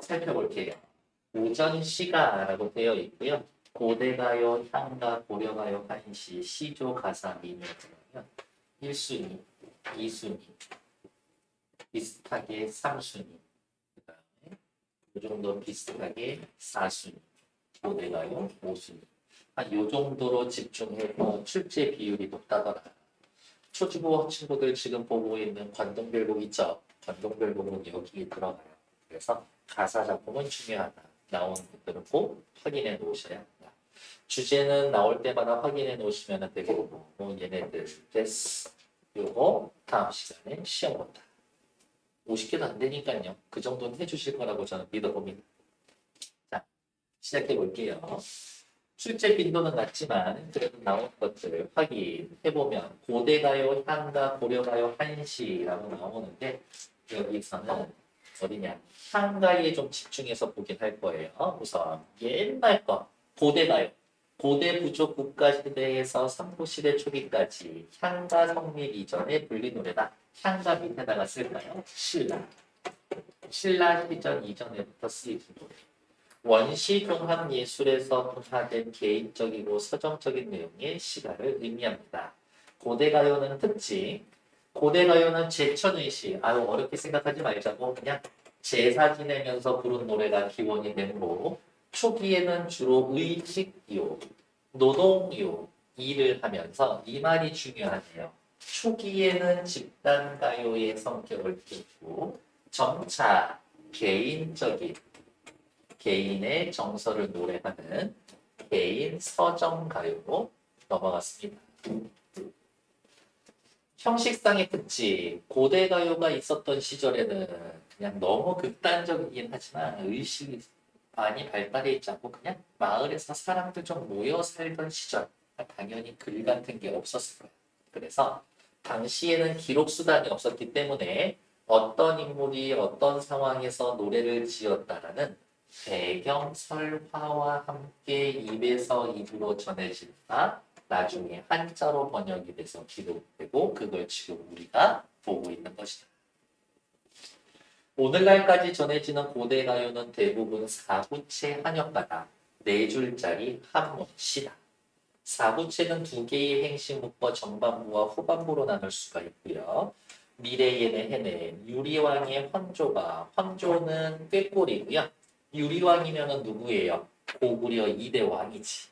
살펴볼게요. 오전시가라고 되어 있고요. 고대가요, 향가, 고려가요, 한시, 시조, 가사, 민요 그러면 1순위, 2순위, 비슷하게 3순위, 그 다음에 이 정도 비슷하게 4순위, 고대가요, 5순위. 한 요 정도로 집중해서 출제 비율이 높다더라. 초중고 친구들 지금 보고 있는 관동별곡 있죠? 관동별곡은 여기에 들어가요. 그래서 가사 작품은 중요하다. 나오는 것들은 꼭 확인해 놓으셔야 합니다. 주제는 나올 때마다 확인해 놓으시면 되고, 얘네들 됐어. 요거 다음 시간에 시험 본다. 50개도 안 되니까요. 그 정도는 해주실 거라고 저는 믿어봅니다. 자, 시작해 볼게요. 출제 빈도는 낮지만 그래도 나온 것들을 확인해보면 고대가요, 향가, 고려가요, 한시라고 나오는데 여기서는 어디냐? 향가에 좀 집중해서 보긴 할 거예요. 우선 옛날 거 고대가요. 고대 부족 국가시대에서 삼국시대 초기까지 향가 성립 이전에 불린 노래다. 향가 밑에다가 쓸까요? 신라. 신라 시절 이전에부터 쓰이는 노래. 원시종합 예술에서 분화된 개인적이고 서정적인 내용의 시가를 의미합니다. 고대가요는 특징, 고대가요는 제천의식, 아유 어렵게 생각하지 말자고 그냥 제사 지내면서 부른 노래가 기원이 되므로 초기에는 주로 의식요, 노동요, 일을 하면서 이 말이 중요하네요. 초기에는 집단가요의 성격을 띠고 점차 개인적인 개인의 정서를 노래하는 개인 서정가요로 넘어갔습니다. 형식상의 특징, 고대가요가 있었던 시절에는 그냥 너무 극단적이긴 하지만 의식이 많이 발달해 있지 않고 그냥 마을에서 사람들 좀 모여 살던 시절, 당연히 글 같은 게 없었을 거예요. 그래서 당시에는 기록 수단이 없었기 때문에 어떤 인물이 어떤 상황에서 노래를 지었다라는 배경 설화와 함께 입에서 입으로 전해진다. 나중에 한자로 번역이 돼서 기록되고 그걸 지금 우리가 보고 있는 것이다. 오늘날까지 전해지는 고대 가요는 대부분 사구체 한역가다. 네 줄짜리 한문 시다. 사구체는 두 개의 행식 묶어 전반부와 후반부로 나눌 수가 있고요. 미래에는 해내 유리왕의 황조가 황조는 꾀꼬리고요. 유리왕이면은 누구예요? 고구려 2대 왕이지.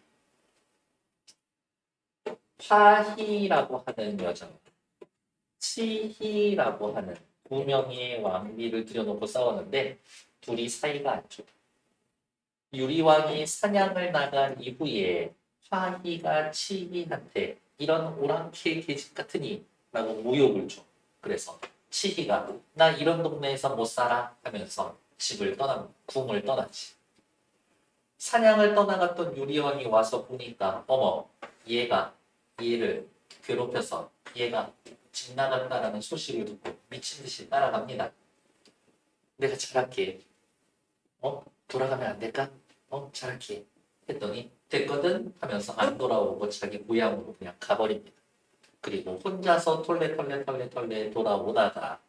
화희라고 하는 여자, 치희라고 하는 두 명의 왕비를 들여놓고 싸웠는데 둘이 사이가 안 좋아. 유리왕이 사냥을 나간 이후에 화희가 치희한테 이런 오랑캐 계집 같으니 라고 모욕을 줘. 그래서 치희가 나 이런 동네에서 못 살아 하면서 집을 떠나 궁을 떠나지. 사냥을 떠나갔던 유리왕이 와서 보니까 어머 얘가 얘를 괴롭혀서 얘가 집 나갔다라는 소식을 듣고 미친 듯이 따라갑니다. 내가 잘할게. 돌아가면 안 될까? 잘할게. 했더니 됐거든 하면서 안 돌아오고 자기 고향으로 그냥 가버립니다. 그리고 혼자서 톨레 돌아오다가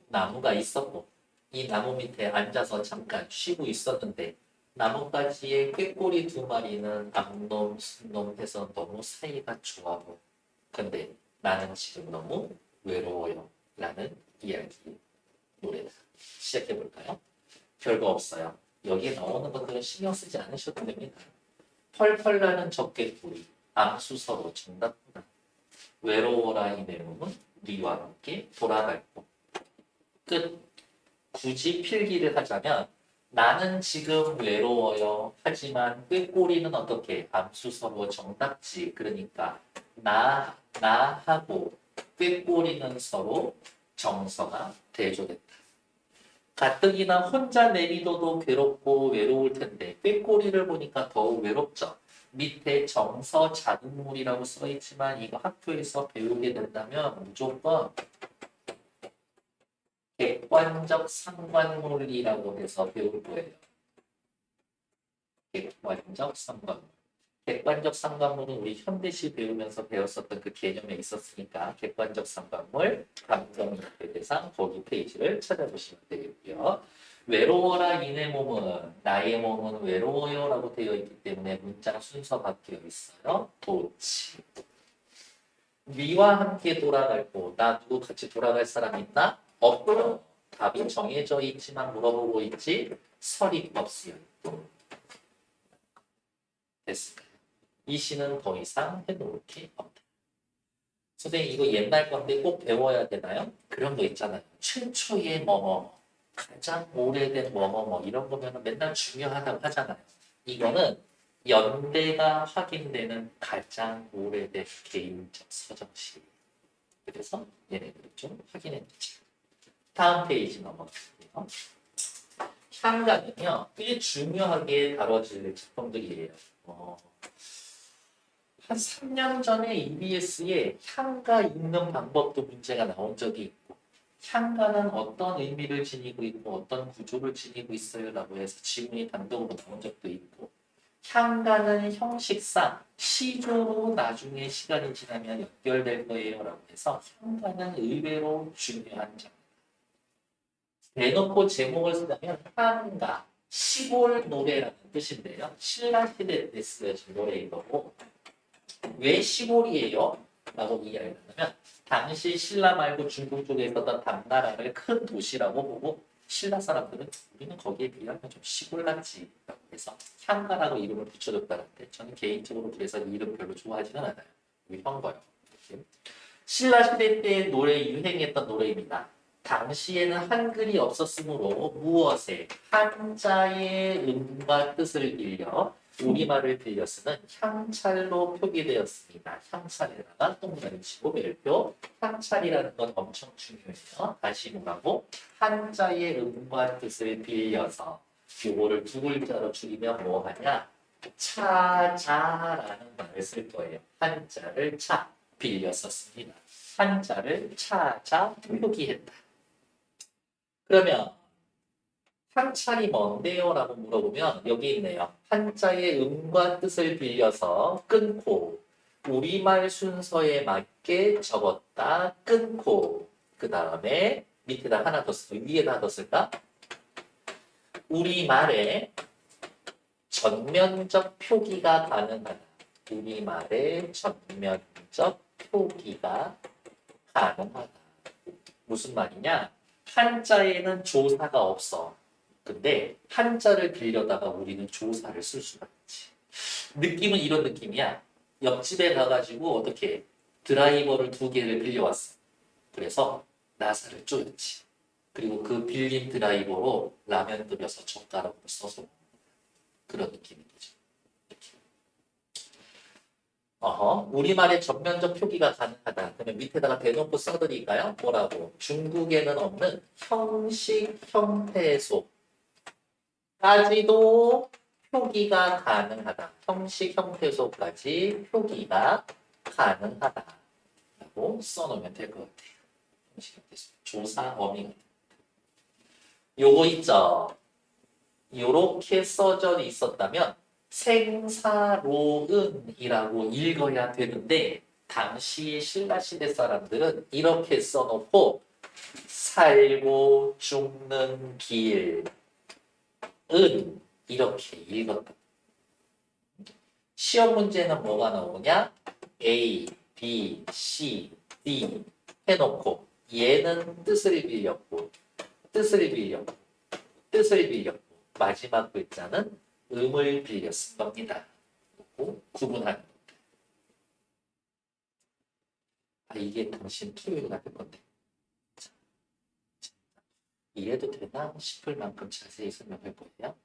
나무가 있었고 이 나무 밑에 앉아서 잠깐 쉬고 있었는데 나뭇가지에 꾀꼬리 두 마리는 암놈, 순놈 해서 너무 사이가 좋아요. 근데 나는 지금 너무 외로워요. 라는 이야기 노래다. 시작해볼까요? 별거 없어요. 여기에 나오는 것들은 신경 쓰지 않으셔도 됩니다. 펄펄 나는 적개꼬리, 암수서로 정답보다 외로워라 이 내용은 네와 함께 돌아갈 곳. 끝. 굳이 필기를 하자면 나는 지금 외로워요. 하지만 꾀꼬리는 어떻게? 암수서로 정답지. 그러니까 나하고 꾀꼬리는 서로 정서가 대조됐다. 가뜩이나 혼자 내비둬도 괴롭고 외로울 텐데 꾀꼬리를 보니까 더욱 외롭죠. 밑에 정서 자극물이라고 써있지만 이거 학교에서 배우게 된다면 무조건 객관적 상관물이라고 해서 배울 거예요. 객관적 상관물. 객관적 상관물은 우리 현대시 배우면서 배웠었던 그 개념에 있었으니까 객관적 상관물, 감정이입 대상 거기 페이지를 찾아보시면 되겠고요. 외로워라 이내 몸은 나의 몸은 외로워요라고 되어 있기 때문에 문장 순서 바뀌어 있어요. 도치. 위와 함께 돌아갈고 나 누구 같이 돌아갈 사람 있나? 없고 답이 정해져 있지만 물어보고 있지 설이 없어요. 됐을까요? 이 시는 더 이상 해놓을 게 없다. 선생님 이거 옛날 건데 꼭 배워야 되나요? 그런 거 있잖아요. 최초의 뭐뭐 가장 오래된 뭐뭐뭐 이런 거면 맨날 중요하다고 하잖아요. 이거는 연대가 확인되는 가장 오래된 개인적 서정시. 그래서 얘네들을 좀 확인해 주죠. 다음 페이지 넘어갈게요. 향가는요, 꽤 중요하게 다뤄질 작품들이에요. 한 3년 전에 EBS에 향가 읽는 방법도 문제가 나온 적이 있고, 향가는 어떤 의미를 지니고 있고 어떤 구조를 지니고 있어요라고 해서 지문이 단독으로 나온 적도 있고, 향가는 형식상 시조로 나중에 시간이 지나면 연결될 거예요라고 해서 향가는 의외로 중요한 점. 대놓고 제목을 쓰자면 향가, 시골 노래라는 뜻인데요. 신라시대 때 쓰여진 노래인 거고 왜 시골이에요? 라고 이야기를 하면 당시 신라 말고 중국 쪽에 있었던 당나라를 큰 도시라고 보고 신라 사람들은 우리는 거기에 비하면 좀 시골 같지 라고 해서 향가라고 이름을 붙여줬다는데 저는 개인적으로 그래서 이 이름 별로 좋아하지는 않아요. 위험 거요. 신라 시대 때 노래 유행했던 노래입니다. 당시에는 한글이 없었으므로 무엇에 한자의 음과 뜻을 빌려 우리말을 빌려 쓰는 향찰로 표기되었습니다. 향찰에다가 동그라미 치고 별표. 향찰이라는 건 엄청 중요해요. 다시 뭐라고? 한자의 음과 뜻을 빌려서 요거를 두 글자로 줄이면 뭐 하냐? 차자라는 말을 쓸 거예요. 한자를 차 빌려 썼습니다. 한자를 차자 표기했다. 그러면 향찰이 뭔데요? 라고 물어보면 여기 있네요. 한자의 음과 뜻을 빌려서 끊고 우리말 순서에 맞게 적었다. 끊고 그 다음에 밑에다 하나 더 쓸까? 위에다 하나 더 쓸까? 우리말에 전면적 표기가 가능하다. 우리말에 전면적 표기가 가능하다. 무슨 말이냐? 한자에는 조사가 없어. 근데 한자를 빌려다가 우리는 조사를 쓸 수가 있지. 느낌은 이런 느낌이야. 옆집에 가가지고 어떻게 드라이버를 2개를 빌려왔어. 그래서 나사를 쪼였지. 그리고 그 빌린 드라이버로 라면 끓여서 젓가락으로 써서 먹는 그런 느낌인 거죠. 우리말의 전면적 표기가 가능하다. 그러면 밑에다가 대놓고 써드릴까요? 뭐라고? 중국에는 없는 형식, 형태소까지도 표기가 가능하다. 형식, 형태소까지 표기가 가능하다. 라고 써놓으면 될 것 같아요. 형식, 형태소. 조사, 어미가. 요거 있죠? 요렇게 써져 있었다면 생사로은이라고 읽어야 되는데 당시 신라시대 사람들은 이렇게 써놓고 살고 죽는 길은 이렇게 읽었다. 시험 문제는 뭐가 나오냐? A, B, C, D 해놓고 얘는 뜻을 빌렸고 마지막 글자는 음을 빌려 쓴 겁니다. 구분하는 겁니다. 이게 당신 토요일 같은 건데. 자, 이래도 되나 싶을 만큼 자세히 설명할 거예요.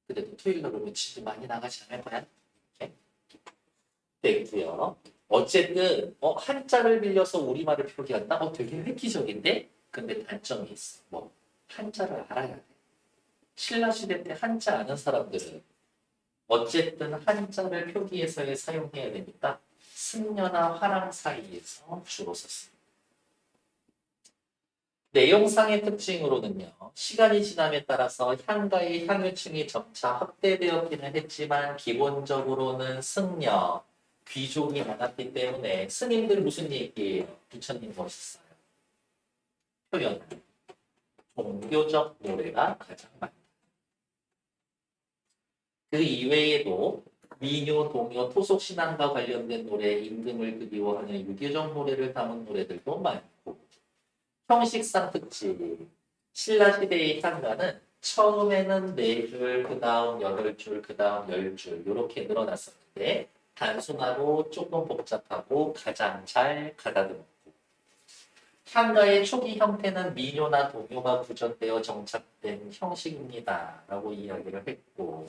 그래도 토요일날 보면 진짜 많이 나가지 않을 거야. 이렇게. 됐고요. 어쨌든 한자를 빌려서 우리말을 표기한다? 되게 획기적인데? 근데 단점이 있어. 한자를 알아야 돼. 신라시대 때 한자 아는 사람들은 어쨌든 한자를 표기해서 사용해야 되니까 승려나 화랑 사이에서 주로 썼습니다. 내용상의 특징으로는요. 시간이 지남에 따라서 향가의 향유층이 점차 확대되었기는 했지만 기본적으로는 승려, 귀족이 많았기 때문에 스님들 무슨 얘기예요? 부처님 멋있어요. 표현. 종교 종교적 노래가 가장 많다. 그 이외에도 민요, 동요, 토속 신앙과 관련된 노래, 임금을 그리워하는 유교적 노래를 담은 노래들도 많고 형식상 특징. 신라 시대의 향가는 처음에는 4줄, 그 다음 8줄, 그 다음 10줄 이렇게 늘어났었는데 단순하고 조금 복잡하고 가장 잘 가다듬었고 향가의 초기 형태는 민요나 동요가 구전되어 정착된 형식입니다. 라고 이야기를 했고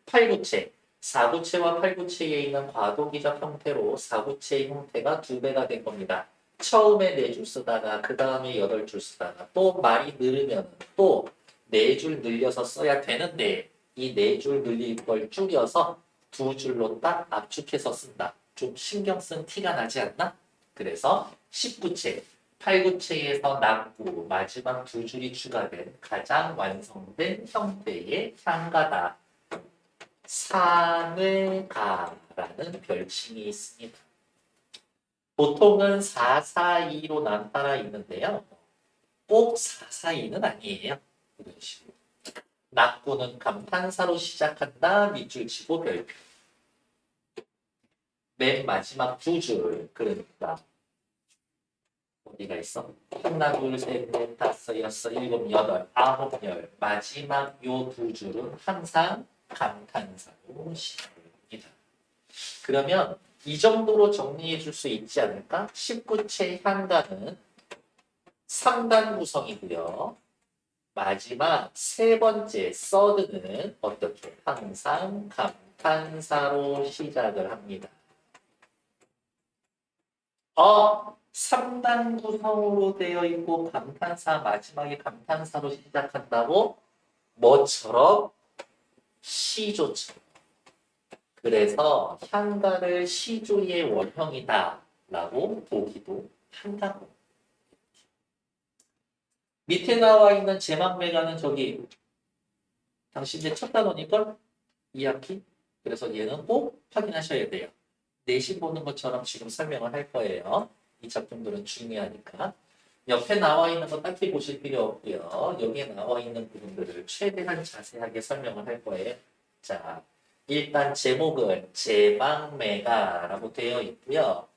팔구체, 사구체와 팔구체에 있는 과도기적 형태로 사구체의 형태가 2배가 된 겁니다. 처음에 4줄 쓰다가 그 다음에 8줄 쓰다가 또 말이 늘으면 또 4줄 늘려서 써야 되는데 이 4줄 늘릴 걸 줄여서 2줄로 딱 압축해서 쓴다. 좀 신경 쓴 티가 나지 않나? 그래서 19체, 8구체에서 남구 마지막 2줄이 추가된 가장 완성된 형태의 향가다. 산회가라는 별칭이 있습니다. 보통은 442로 나타나 있는데요. 꼭 442는 아니에요. 이런 식으로. 낙구는 감탄사로 시작한다. 밑줄 치고 별표. 맨 마지막 2줄. 그러니까 어디가 있어? 하나, 둘, 셋, 넷, 다섯, 여섯, 일곱, 여덟, 아홉, 열. 마지막 요 2줄은 항상 감탄사로 시작합니다. 그러면 이 정도로 정리해 줄 수 있지 않을까? 19체 향가는 3단 구성이고요. 마지막 3번째 서드는 어떻게? 항상 감탄사로 시작을 합니다. 3단 구성으로 되어 있고 감탄사 마지막에 감탄사로 시작한다고? 뭐처럼? 시조처럼. 그래서 향가를 시조의 원형이다 라고 보기도 한다고. 밑에 나와 있는 제막매가는 저기 당신의 첫 단원이걸? 2학기? 그래서 얘는 꼭 확인하셔야 돼요. 내신 보는 것처럼 지금 설명을 할 거예요. 이 작품들은 중요하니까. 옆에 나와 있는 거 딱히 보실 필요 없고요. 여기에 나와 있는 부분들을 최대한 자세하게 설명을 할 거예요. 자, 일단 제목은 제막매가라고 되어 있고요.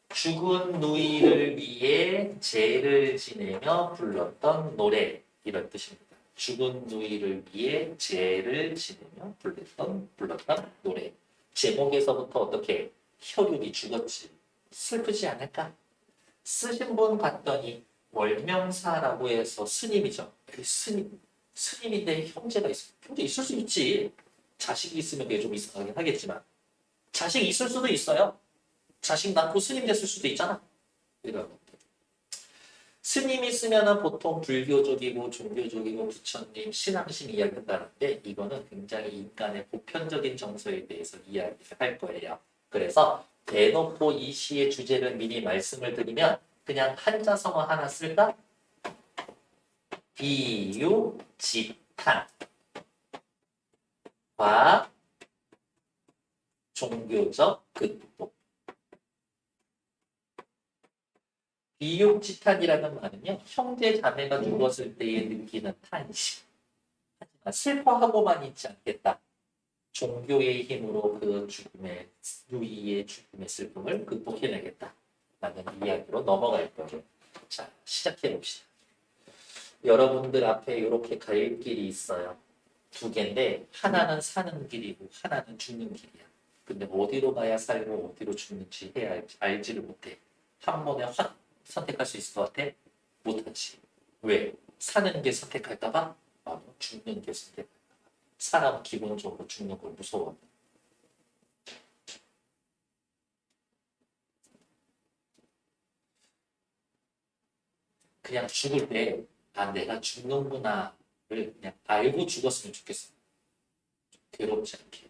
죽은 누이를 위해 제를 지내며 불렀던 노래 이런 뜻입니다. 죽은 누이를 위해 제를 지내며 불렀던 노래. 제목에서부터 어떻게 혈육이 죽었지. 슬프지 않을까? 쓰신 분 봤더니 월명사라고 해서 스님이죠. 스님인데 형제가 있어. 형제 있을 수 있지. 자식이 있으면 그게 좀 이상하긴 하겠지만 자식 있을 수도 있어요. 자식 낳고 스님 됐을 수도 있잖아. 이런 것들. 스님이 쓰면은 보통 불교적이고 종교적이고 부처님, 신앙심 이야기한다는데 이거는 굉장히 인간의 보편적인 정서에 대해서 이야기를 할 거예요. 그래서 대놓고 이 시의 주제를 미리 말씀을 드리면 그냥 한자성어 하나 쓸까? 비유집탄 과 종교적 극복. 비육지탄이라는 말은요, 형제 자매가 죽었을 때에 느끼는 탄식. 하지만 슬퍼하고만 있지 않겠다. 종교의 힘으로 그 죽음의, 누이의 죽음의 슬픔을 극복해내겠다. 라는 이야기로 넘어갈 거예요. 자, 시작해봅시다. 여러분들 앞에 이렇게 갈 길이 있어요. 2개인데, 하나는 사는 길이고, 하나는 죽는 길이야. 근데 어디로 가야 살고, 어디로 죽는지 해야 알지를 못해. 한 번에 확 선택할 수 있을 것 같아? 못하지. 왜? 사는 게 선택할까봐? 죽는 게 선택할까봐. 사람은 기본적으로 죽는 걸 무서워해. 그냥 죽을 때, 내가 죽는구나를 그냥 알고 죽었으면 좋겠어. 괴롭지 않게.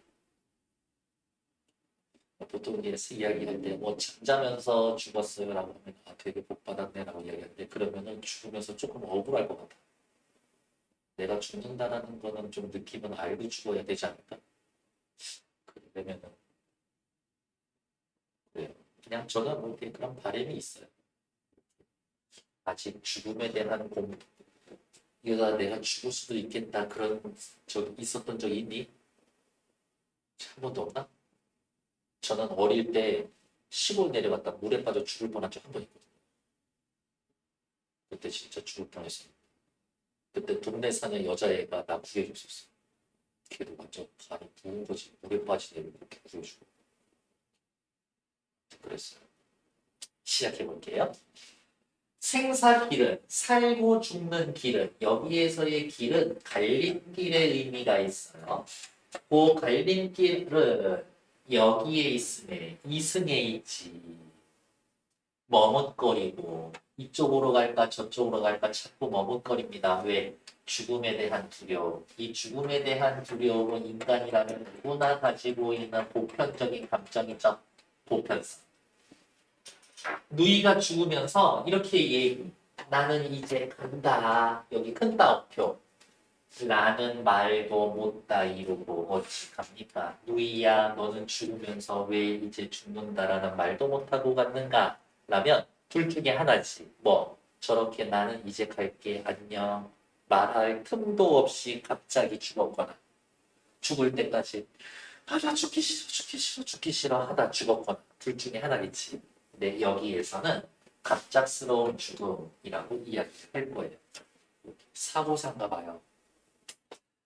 보통 이야기할 때 잠자면서 죽었어요 라고 하면 되게 복 받았네 라고 이야기하는데 그러면은 죽으면서 조금 억울할 것 같아. 내가 죽는다라는 거는 좀 느낌은 알고 죽어야 되지 않을까? 그러면은 그냥 저는 그런 바람이 있어요. 아직 죽음에 대한 이러다 내가 죽을 수도 있겠다. 그런 적 있었던 적이 있니? 한 번도 없나? 저는 어릴 때 시골 내려갔다 물에 빠져 죽을 뻔한 적 한 번 있거든요. 그때 진짜 죽을 뻔했어요. 그때 동네 사는 여자애가 나 구해줬었어. 걔도 완전 발이 부은 거지. 물에 빠지네 이렇게 구해주고. 그랬어요. 시작해 볼게요. 생사길은 살고 죽는 길은 여기에서의 길은 갈림길의 의미가 있어요. 그 갈림길은 여기에 있음에 이승에 있지. 머뭇거리고 이쪽으로 갈까 저쪽으로 갈까 자꾸 머뭇거립니다. 왜? 죽음에 대한 두려움. 이 죽음에 대한 두려움은 인간이라면 누구나 가지고 있는 보편적인 감정이죠. 보편성. 누이가 죽으면서 이렇게 얘기. 나는 이제 간다. 여기 큰 따옴표. 라는 말도 못다 이루고 어찌 갑니까? 누이야 너는 죽으면서 왜 이제 죽는다라는 말도 못하고 갔는가? 라면 둘 중에 하나지. 뭐 저렇게 나는 이제 갈게 안녕 말할 틈도 없이 갑자기 죽었거나 죽을 때까지 아 나 죽기 싫어 죽기 싫어 죽기 싫어 하다 죽었거나 둘 중에 하나겠지. 근데 여기에서는 갑작스러운 죽음이라고 이야기를 할 거예요. 사고상가 봐요.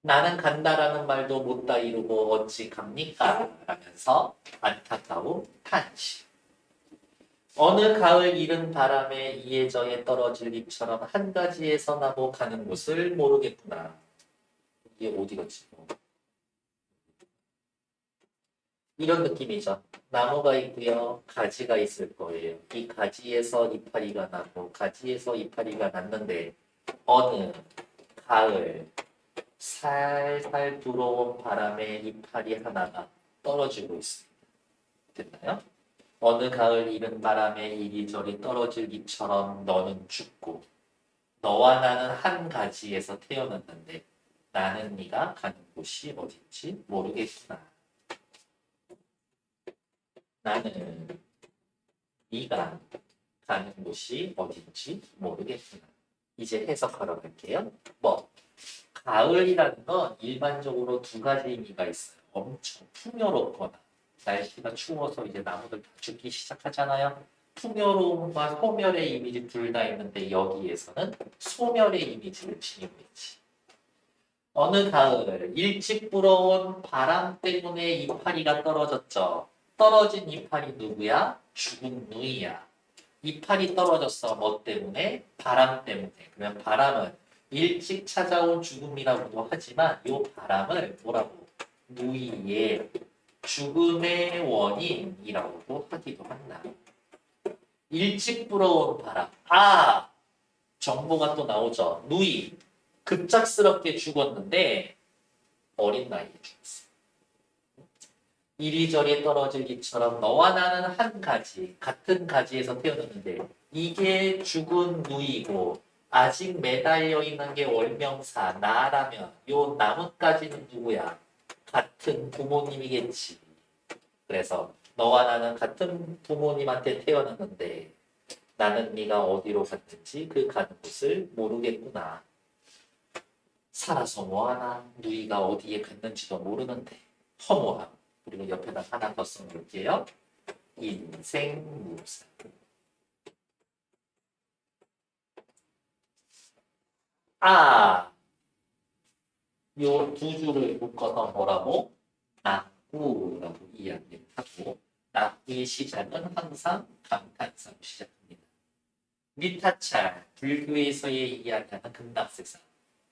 나는 간다라는 말도 못다 이루고 어찌 갑니까? 라면서 안타까운 탄식. 어느 가을 이른 바람에 이해저에 떨어질 잎처럼 한 가지에서 나고 가는 곳을 모르겠구나. 이게 어디 갔지? 이런 느낌이죠. 나무가 있고요. 가지가 있을 거예요. 이 가지에서 이파리가 나고 가지에서 이파리가 났는데 어느 가을 살살 불어온 바람에 이파리 하나가 떨어지고 있습니다. 됐나요? 어느 가을 이른 바람에 이리저리 떨어질 잎처럼 너는 죽고 너와 나는 한 가지에서 태어났는데 나는 네가 가는 곳이 어딘지 모르겠구나. 나는 네가 가는 곳이 어딘지 모르겠구나. 이제 해석하러 갈게요. 뭐 가을이라는 건 일반적으로 두 가지 의미가 있어요. 엄청 풍요롭거나 날씨가 추워서 이제 나무들 다 죽기 시작하잖아요. 풍요로움과 소멸의 이미지 둘 다 있는데 여기에서는 소멸의 이미지를 지니고 있지. 어느 가을 일찍 불어온 바람 때문에 이파리가 떨어졌죠. 떨어진 이파리 누구야? 죽은 누이야. 이파리 떨어졌어. 뭐 때문에? 바람 때문에. 그러면 바람은 일찍 찾아온 죽음이라고도 하지만 이 바람을 뭐라고? 누이의 죽음의 원인이라고도 하기도 한다. 일찍 불어온 바람. 아! 정보가 또 나오죠. 누이. 급작스럽게 죽었는데 어린 나이에 죽었어. 이리저리 떨어질 잎처럼 너와 나는 한 가지, 같은 가지에서 태어났는데 이게 죽은 누이고 아직 매달려 있는 게 월명사, 나라면 요 나뭇가지는 누구야? 같은 부모님이겠지. 그래서 너와 나는 같은 부모님한테 태어났는데 나는 네가 어디로 갔는지 그 가는 곳을 모르겠구나. 살아서 뭐하나 누이가 어디에 갔는지도 모르는데 허무함. 그리고 옆에다 하나 더 써놓을게요. 인생무사. 아, 요 두 줄을 묶어서 뭐라고? 낙구라고 이야기를 하고 낙구의 시작은 항상 감탄사로 시작합니다. 미타찰, 불교에서의 이야기하는 극락세상.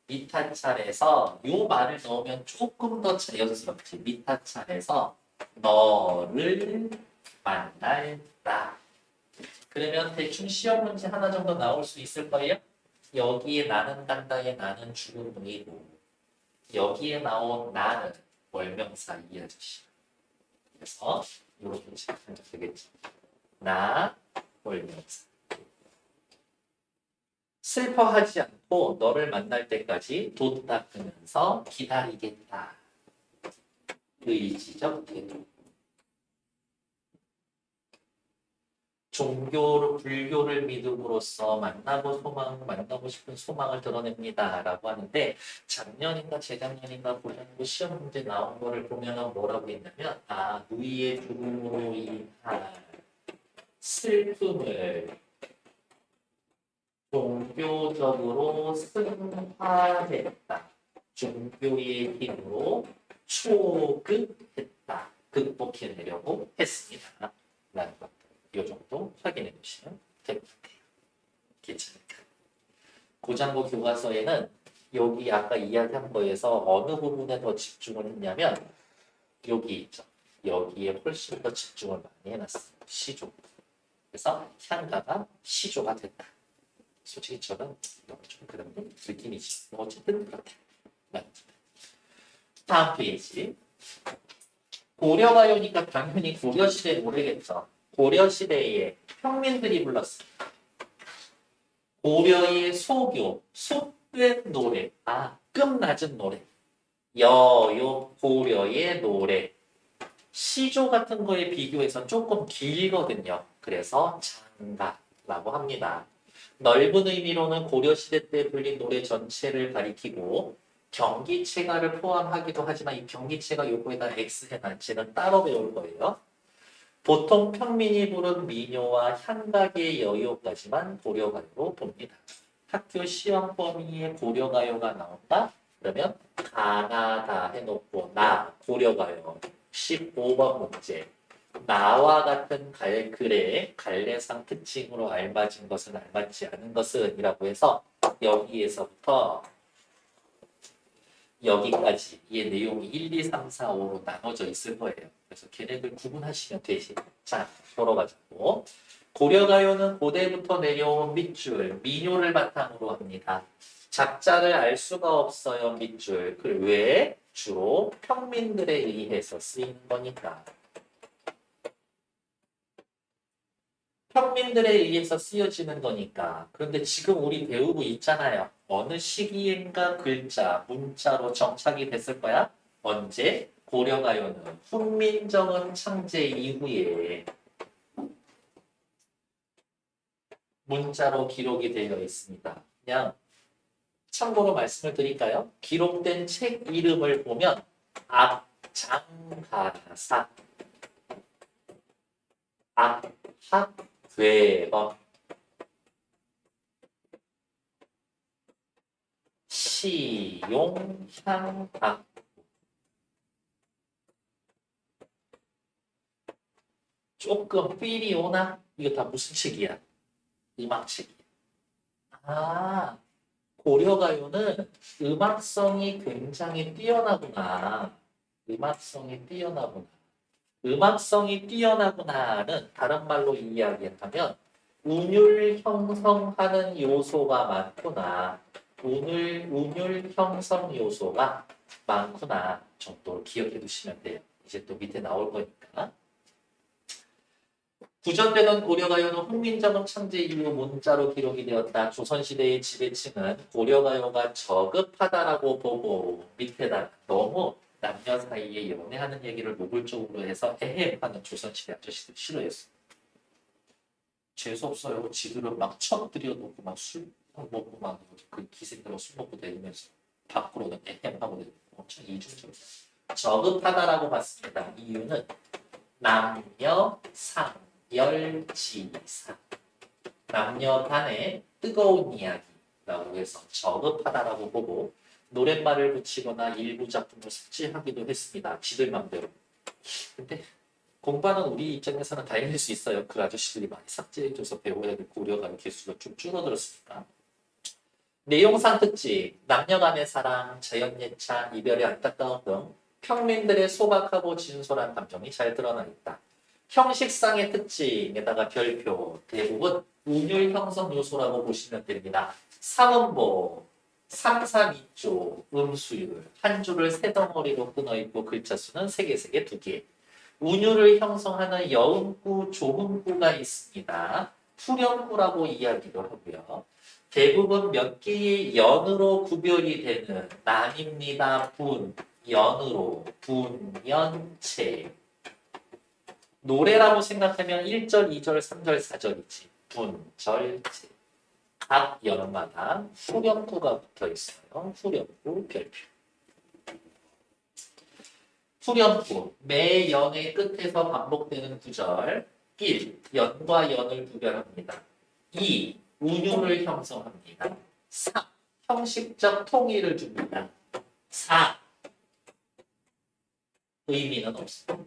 미타찰에서 요 말을 넣으면 조금 더 자연스럽지. 미타찰에서 너를 만날다. 그러면 대충 시험 문제 하나 정도 나올 수 있을 거예요. 여기에 나는 간다에 나는 죽은 놈이고 여기에 나온 나는 월명사 이 아저씨. 그래서 이렇게 시작하면 되겠죠. 나 월명사. 슬퍼하지 않고 너를 만날 때까지 돛 닦으면서 기다리겠다. 의지적 태도. 종교를 불교를 믿음으로써 만나고 싶은 소망을 드러냅니다라고 하는데 작년인가 재작년인가 고등부 시험 문제 나온 거를 보면은 뭐라고 했냐면 누이의 죽음으로 인한 슬픔을 종교적으로 승화했다. 종교의 힘으로 초급했다. 극복해내려고 했습니다. 라는 것. 이 정도 확인해 보시면 될 것 같아요. 괜찮을까? 고장고 교과서에는 여기 아까 이야기한 거에서 어느 부분에 더 집중을 했냐면 여기 있죠. 여기에 훨씬 더 집중을 많이 해놨어요. 시조. 그래서 향가가 시조가 됐다. 솔직히 저는 좀 그런 느낌이지. 어쨌든 그렇다. 다음 페이지. 고려가요니까 당연히 고려시대 노래겠죠. 고려시대에 평민들이 불렀어요. 고려의 소교, 속된 노래, 급 낮은 노래. 여요 고려의 노래. 시조 같은 거에 비교해서 조금 길거든요. 그래서 장가라고 합니다. 넓은 의미로는 고려시대 때 불린 노래 전체를 가리키고 경기체가를 포함하기도 하지만 이 경기체가 요거에다 X 해놨지는 따로 배울 거예요. 보통 평민이 부른 민요와 향각의 여요까지만 고려가요로 봅니다. 학교 시험 범위에 고려가요가 나온다? 그러면 가나다 해놓고 고려가요 15번 문제. 나와 같은 갈글의 갈래상 특징으로 알맞은 것은 알맞지 않은 것은 이라고 해서 여기에서부터 여기까지 이 내용이 1, 2, 3, 4, 5로 나눠져 있을 거예요. 그래서 걔네들 구분하시면 되지. 자, 돌아가자고. 고려가요는 고대부터 내려온 밑줄, 민요를 바탕으로 합니다. 작자를 알 수가 없어요, 밑줄. 왜? 주로 평민들에 의해서 쓰이는 거니까. 평민들에 의해서 쓰여지는 거니까. 그런데 지금 우리 배우고 있잖아요. 어느 시기인가 글자, 문자로 정착이 됐을 거야? 언제? 고려가요는 훈민정음 창제 이후에 문자로 기록이 되어 있습니다. 그냥 참고로 말씀을 드릴까요? 기록된 책 이름을 보면 악장가사, 악학괴범, 시용향악, 조금 삘이 오나? 이거 다 무슨 책이야? 음악책이야. 고려가요는 음악성이 굉장히 뛰어나구나. 음악성이 뛰어나구나. 음악성이 뛰어나구나는 다른 말로 이야기하면 운율 형성하는 요소가 많구나. 운율 형성 요소가 많구나 정도로 기억해 두시면 돼요. 이제 또 밑에 나올 거니까. 구전되던 고려가요는 훈민정음 창제 이후 문자로 기록이 되었다. 조선시대의 지배층은 고려가요가 저급하다라고 보고 밑에다 너무 남녀 사이에 연애하는 얘기를 노골적으로 해서 하는 조선시대 아저씨들 싫어했어. 재수없어요. 지들은 막 척들여놓고 막 술 먹고 막 그 기생들하고 술 먹고 다니면서 밖으로는 하고 엄청 이중적이야. 저급하다라고 봤습니다. 이유는 남녀 상열지사 남녀 간의 뜨거운 이야기라고 해서 저급하다라고 보고 노랫말을 붙이거나 일부 작품을 삭제하기도 했습니다. 지들 맘대로. 근데 공부하는 우리 입장에서는 다행일 수 있어요. 그 아저씨들이 많이 삭제해줘서 배워야 될 고려가요 개수가 좀 줄어들었으니까. 내용상 특징, 남녀 간의 사랑, 자연예찬, 이별의 안타까움 등 평민들의 소박하고 진솔한 감정이 잘 드러나 있다. 형식상의 특징에다가 별표, 대부분 운율 형성 요소라고 보시면 됩니다. 삼음보, 3, 3, 2조, 음수율, 한 줄을 세 덩어리로 끊어 있고 글자 수는 3개, 3개, 2개. 운율을 형성하는 여음구, 조음구가 있습니다. 후렴구라고 이야기도 하고요. 대부분 몇 개의 연으로 구별이 되는 남입니다. 분, 연으로, 분, 연, 체. 노래라고 생각하면 1절, 2절, 3절, 4절이지. 분절제. 각 연마다 후렴구가 붙어 있어요. 후렴구 별표. 후렴구. 매 연의 끝에서 반복되는 구절. 1. 연과 연을 구별합니다. 2. 운율을 형성합니다. 3. 형식적 통일을 줍니다. 4. 의미는 없습니다.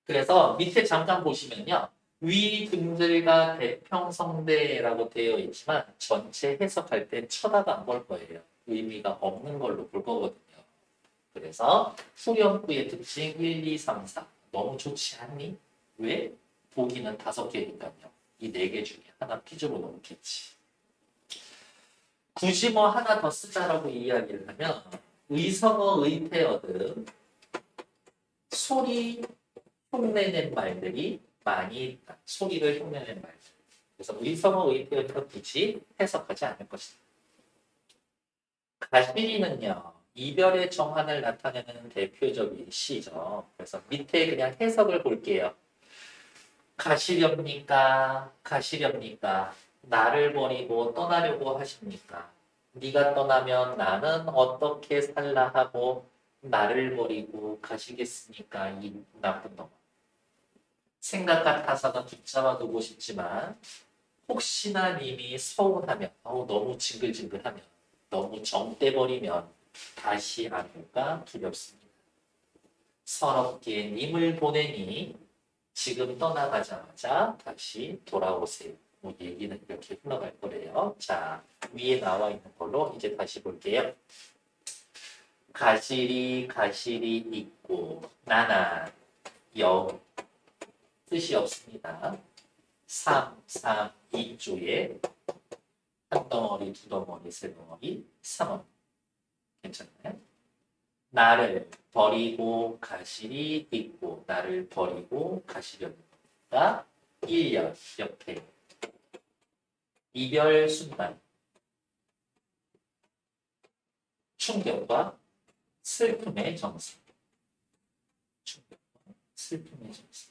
그래서 밑에 잠깐 보시면요. 위 등들과 대평성대라고 되어 있지만 전체 해석할 때 쳐다도 안 볼 거예요. 의미가 없는 걸로 볼 거거든요. 그래서 후렴구의 특징 1, 2, 3, 4 너무 좋지 않니? 왜? 보기는 5개니까요. 이 4개 중에 하나 퀴즈로 넣겠지. 굳이 뭐 하나 더 쓰자라고 이야기를 하면 의성어, 의태어 등 소리 흉내낸 말들이 많이 있다. 소리를 흉내낸 말들. 그래서 의성어, 의태어는 굳이 해석하지 않을 것이다. 가시리는요. 이별의 정환을 나타내는 대표적인 시죠. 그래서 밑에 그냥 해석을 볼게요. 가시렵니까? 가시렵니까? 나를 버리고 떠나려고 하십니까? 네가 떠나면 나는 어떻게 살라 하고 나를 버리고 가시겠습니까? 이 나쁜 놈. 생각 같아서는 붙잡아두고 싶지만 혹시나 님이 서운하면 너무 징글징글하면 너무 정떼버리면 다시 안 올까 두렵습니다. 서럽게 님을 보내니 지금 떠나가자마자 다시 돌아오세요. 뭐 얘기는 이렇게 흘러갈 거래요. 자, 위에 나와 있는 걸로 이제 다시 볼게요. 가시리 가시리 있고 나나 여 뜻이 없습니다. 3, 3, 2조에 한 덩어리, 두 덩어리, 세 덩어리, 3원. 괜찮나요? 나를 버리고 가시리 있고 나를 버리고 가시려니까 1년 옆에 이별 순간 충격과 슬픔의 정세. 충격과 슬픔의 정세.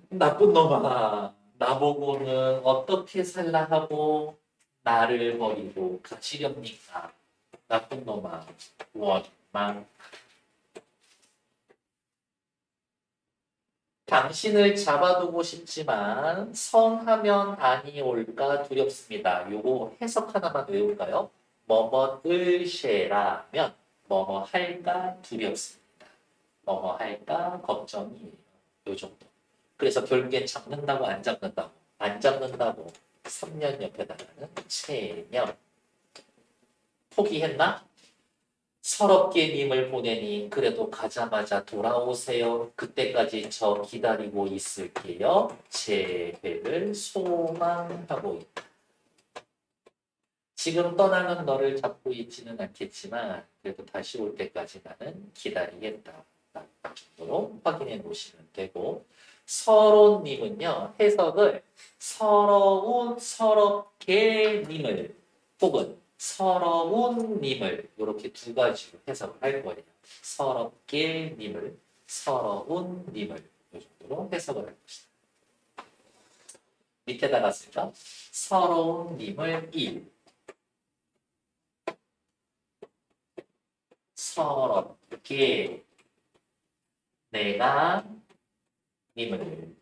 나쁜 놈아, 나보고는 어떻게 살라 하고 나를 버리고 가시렵니까? 나쁜 놈아, 원망. 당신을 잡아두고 싶지만 성하면 아니 올까 두렵습니다. 요거 해석 하나만 외울까요? 뭐뭐을 쉐라면 뭐뭐 할까 두렵습니다. 뭐뭐 할까 걱정이에요. 요 정도. 그래서 결국엔 잡는다고 안 잡는다고 안 잡는다고 3년 옆에다가는 체념. 포기했나? 서럽게 님을 보내니 그래도 가자마자 돌아오세요. 그때까지 저 기다리고 있을게요. 제 회를 소망하고 있다. 지금 떠나는 너를 잡고 있지는 않겠지만 그래도 다시 올 때까지 나는 기다리겠다. 정도로 확인해 놓으시면 되고 서론님은요. 해석을 서러운 서럽게 님을 혹은 서러운 님을 이렇게 두 가지로 해석을 할 거예요. 서럽게 님을 서러운 님을 이 정도로 해석을 할 것이다. 밑에다가 쓸까? 서러운 님을 1 서럽게 내가 님을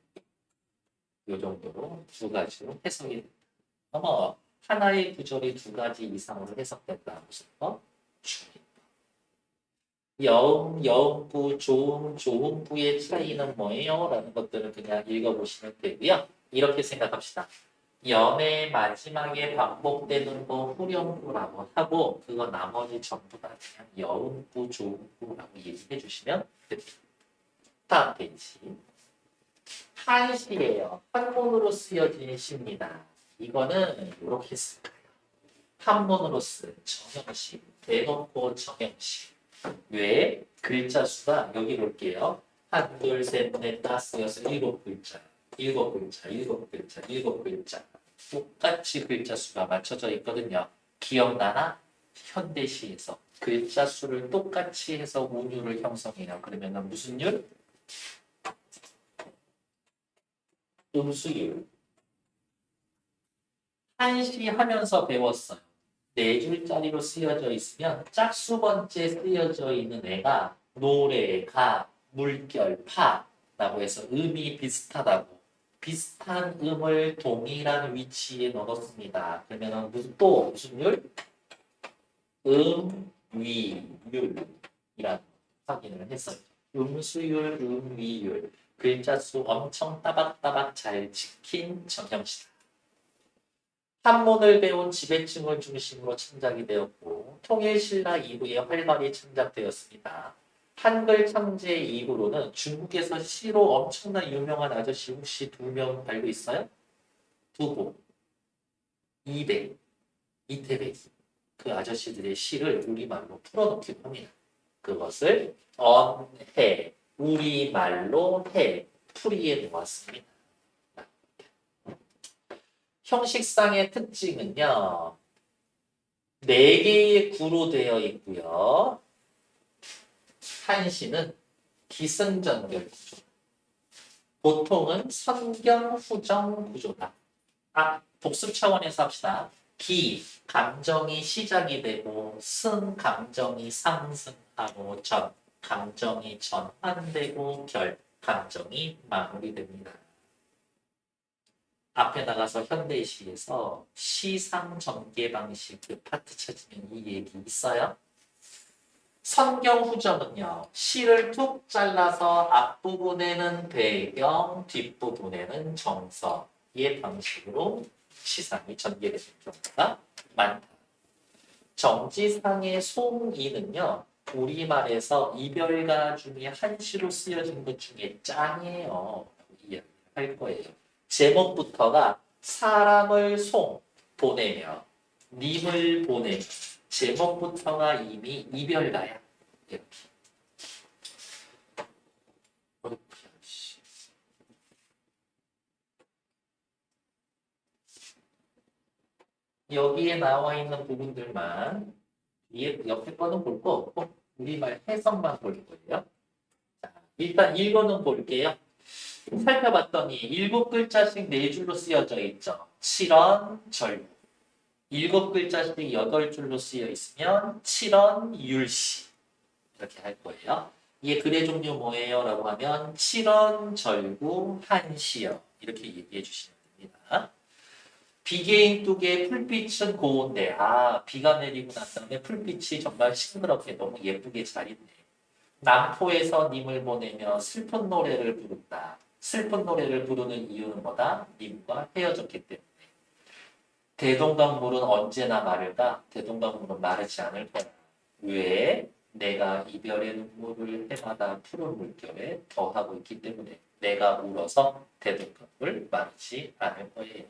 이 정도로 두 가지로 해석이 됩니다. 어머, 하나의 구절이 두 가지 이상으로 해석된다. 무슨 거? 중립. 여음부, 조음부의 차이는 뭐예요? 라는 것들을 그냥 읽어보시면 되고요. 이렇게 생각합시다. 연의 마지막에 반복되는 거 후렴구라고 하고 그거 나머지 전부 다 그냥 여음부, 조음부라고 얘기해 주시면 됩니다. 다음 페이지. 한시예요. 한문으로 쓰여진 시입니다. 이거는 이렇게 쓸까요? 한문으로 쓴 정형시, 대놓고 정형시. 왜? 글자 수가 여기 볼게요. 1, 2, 3, 4, 5, 6, 7글자. 7글자, 7글자, 7글자. 똑같이 글자 수가 맞춰져 있거든요. 기억나나? 현대시에서 글자 수를 똑같이 해서 운율을 형성해요. 그러면 무슨 율? 음수율. 한시 하면서 배웠어요. 네 줄짜리로 쓰여져 있으면 짝수 번째 쓰여져 있는 애가 노래, 가, 물결, 파라고 해서 음이 비슷하다고. 비슷한 음을 동일한 위치에 넣었습니다. 그러면 무슨 율? 음위율이라는 확인을 했어요. 음수율, 음위율. 글자 수 엄청 따박따박 잘 지킨 정형시다. 한문을 배운 지배층을 중심으로 창작이 되었고 통일신라 이후에 활발히 창작되었습니다. 한글 창제 이후로는 중국에서 시로 엄청난 유명한 아저씨 혹시 2명 알고 있어요? 두고, 이백, 이태백이. 그 아저씨들의 시를 우리말로 풀어놓기도 합니다. 그것을 언해, 우리말로 해, 풀이해 놓았습니다. 형식상의 특징은요. 4개의 구로 되어 있고요. 한시는 기승전결 구조. 보통은 선경, 후정 구조다. 복습 차원에서 합시다. 기, 감정이 시작이 되고 승, 감정이 상승하고 전, 감정이 전환되고 결, 감정이 마무리됩니다. 앞에 나가서 현대시에서 시상 전개 방식 그 파트 찾으면 이 얘기 있어요. 선경 후정은요. 시를 툭 잘라서 앞부분에는 배경, 뒷부분에는 정서의 방식으로 시상이 전개되는 경우가 많다. 정지상의 송이는요. 우리말에서 이별가 중에 한시로 쓰여진 것 중에 짱이에요. 이야기할 거예요. 제목부터가 사람을 보내며 님을 보내며 제목부터가 이미 이별가야. 이렇게. 여기에 나와 있는 부분들만 옆에 거는 볼 거 없고 우리말 해석만 볼 거예요. 자, 일단 읽어는 볼게요. 살펴봤더니 7글자씩 4줄로 쓰여져 있죠. 7원, 절구. 7글자씩 8줄로 쓰여 있으면 7원, 율시. 이렇게 할 거예요. 이게 글의 종류 뭐예요? 라고 하면 7원, 절구, 한시요. 이렇게 얘기해 주시면 됩니다. 비개인 뚝의 풀빛은 고운데 비가 내리고 난 다음에 풀빛이 정말 싱그럽게 너무 예쁘게 잘 있네. 남포에서 님을 보내며 슬픈 노래를 부른다. 슬픈 노래를 부르는 이유는 뭐다? 님과 헤어졌기 때문에. 대동강물은 언제나 마를까? 대동강물은 마르지 않을 거야. 왜? 내가 이별의 눈물을 해마다 푸른 물결에 더하고 있기 때문에 내가 울어서 대동강물 마르지 않을 거예요.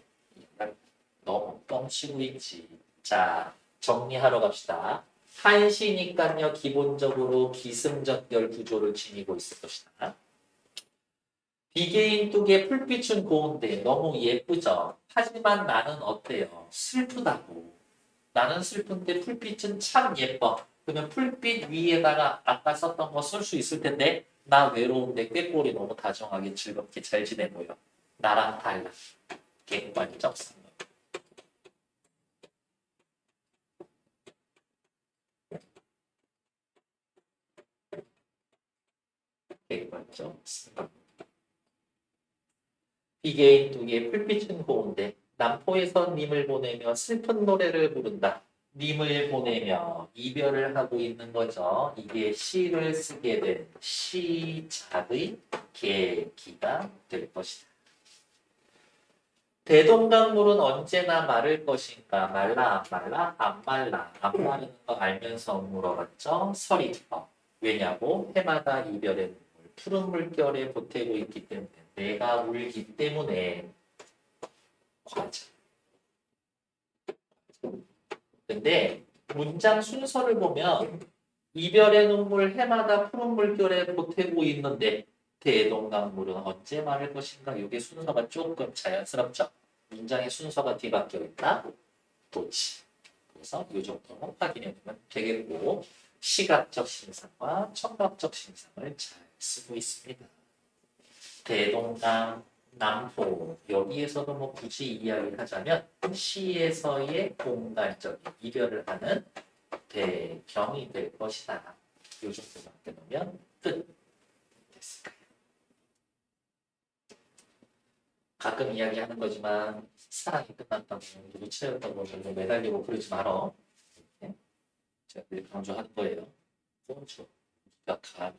너무 뻥치고 있지. 자, 정리하러 갑시다. 한시니까요, 기본적으로 기승전결 구조를 지니고 있을 것이다. 비개인 뚝의 풀빛은 고운데 너무 예쁘죠? 하지만 나는 어때요? 슬프다고. 나는 슬픈데 풀빛은 참 예뻐. 그러면 풀빛 위에다가 아까 썼던 거 쓸 수 있을 텐데 나 외로운데 꾀꼬리 너무 다정하게 즐겁게 잘 지내 보여. 나랑 달라. 객관적 상관. 객관적 상관. 비개인 뚝의 풀빛은 고운데 남포에서 님을 보내며 슬픈 노래를 부른다. 님을 보내며 이별을 하고 있는 거죠. 이게 시를 쓰게 된 시작의 계기가 될 것이다. 대동강물은 언제나 마를 것인가? 말라 안 말라? 안 말라. 안 마르는 거 알면서 물어봤죠. 설이 들어. 왜냐고? 해마다 이별의 눈물, 푸른 물결에 보태고 있기 때문에 내가 울기 때문에 과자. 근데 문장 순서를 보면 이별의 눈물 해마다 푸른 물결에 보태고 있는데 대동강물은 언제 마를 것인가? 이게 순서가 조금 자연스럽죠. 문장의 순서가 뒤바뀌어 있다. 도치. 그래서 이 정도 확인해 두면 되겠고 시각적 신상과 청각적 신상을 잘 쓰고 있습니다. 대동강, 남포 여기에서도 뭐 굳이 이야기를 하자면 시에서의 공간적인 이별을 하는 배경이 될 것이다. 이 정도만 해놓으면 끝. 됐을까요? 가끔 이야기하는 거지만 사랑이 끝났다고 누구 치였다고 너무 매달리고 그러지 말어. 네? 제가 늘 강조하는 거예요. 보내줘. 네가 감히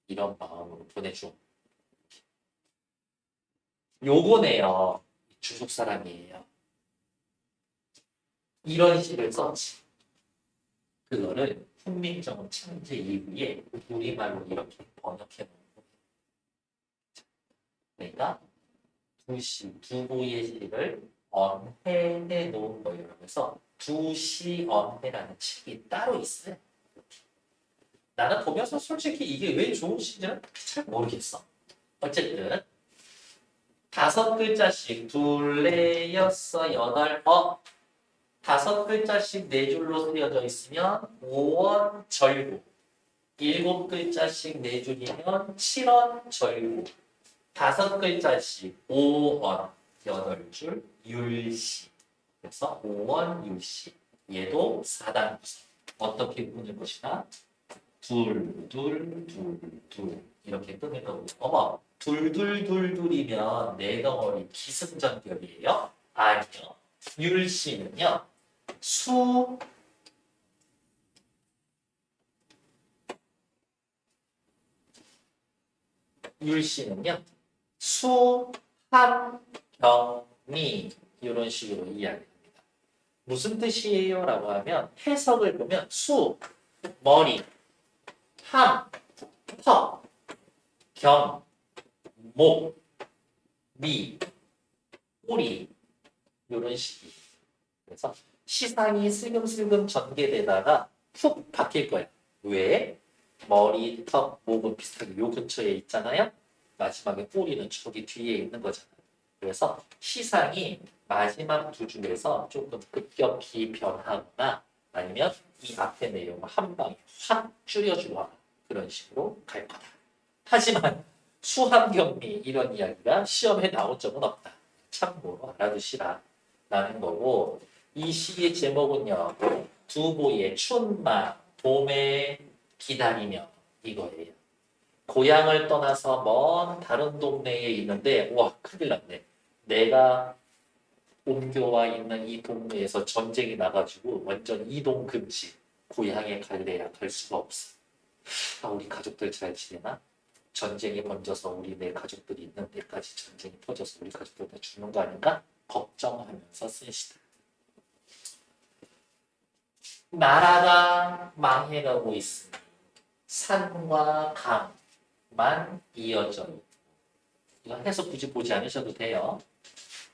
이런 마음으로 보내줘. 요거네요. 주속 사람이에요. 이런 식을 썼지. 그거를 훈민정음 창제 이후에 우리말로 이렇게 번역해 놓은 거예요. 그러니까 두부의 시를 언해해 놓은 거예요. 그래서 두시언해라는 책이 따로 있어요. 나는 보면서 솔직히 이게 왜 좋은 시인지는 잘 모르겠어. 어쨌든 5글자씩 둘, 넷, 여섯, 여덟, 5글자씩 4줄로 쓰여져 있으면 5원 절구. 7글자씩 4줄이면 7원 절구. 5글자씩 5원 8줄 율시. 그래서 5원 율시. 얘도 4단 구성. 어떻게 끊을 것이나 둘, 둘, 둘, 둘 이렇게 끊을 거고. 어머, 둘둘둘둘이면 네 덩어리 기승전결이에요? 아니요. 율시는요. 수 율시는요. 수, 함, 경미 이런 식으로 이야기합니다. 무슨 뜻이에요? 라고 하면 해석을 보면 수, 머리, 함, 턱, 경, 목, 미, 꼬리 이런 식이에요. 그래서 시상이 슬금슬금 전개되다가 훅 바뀔 거야. 왜? 머리, 턱, 목은 비슷하게 요 근처에 있잖아요. 마지막에 꼬리는 저기 뒤에 있는 거잖아요. 그래서 시상이 마지막 2줄에서 조금 급격히 변하거나 아니면 이 앞에 내용을 한 방에 확 줄여주거나 그런 식으로 갈 거다. 하지만 수함경미 이런 이야기가 시험에 나온 적은 없다. 참고로 알아두시라 라는 거고 이 시의 제목은요. 두보의 춘마 봄에 기다리며 이거예요. 고향을 떠나서 먼 다른 동네에 있는데 와 큰일 났네. 내가 옮겨와 있는 이 동네에서 전쟁이 나가지고 완전 이동 금지. 고향에 갈래야 갈 수가 없어. 아, 우리 가족들 잘 지내나? 전쟁이 먼저서 우리 내 가족들이 있는 데까지 전쟁이 터져서 우리 가족들 다 죽는 거 아닌가? 걱정하면서 쓴 시다. 나라가 망해가고 있으니 산과 강만 이어져 있고 이건 해석 굳이 보지 않으셔도 돼요.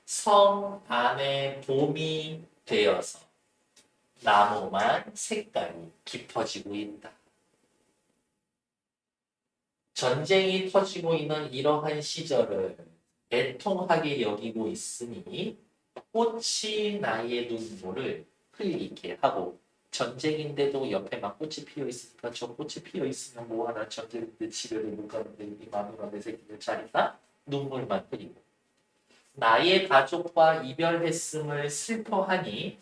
성 안에 봄이 되어서 나무만 색깔이 깊어지고 있다. 전쟁이 터지고 있는 이러한 시절을 애통하게 여기고 있으니 꽃이 나의 눈물을 흘리게 하고 전쟁인데도 옆에 막 꽃이 피어 있으니까 저 꽃이 피어 있으면 뭐하나 전쟁인데 집에도 못 가는데 우리 마누라 내 새끼들 잘 있나? 눈물만 흘리고 나의 가족과 이별했음을 슬퍼하니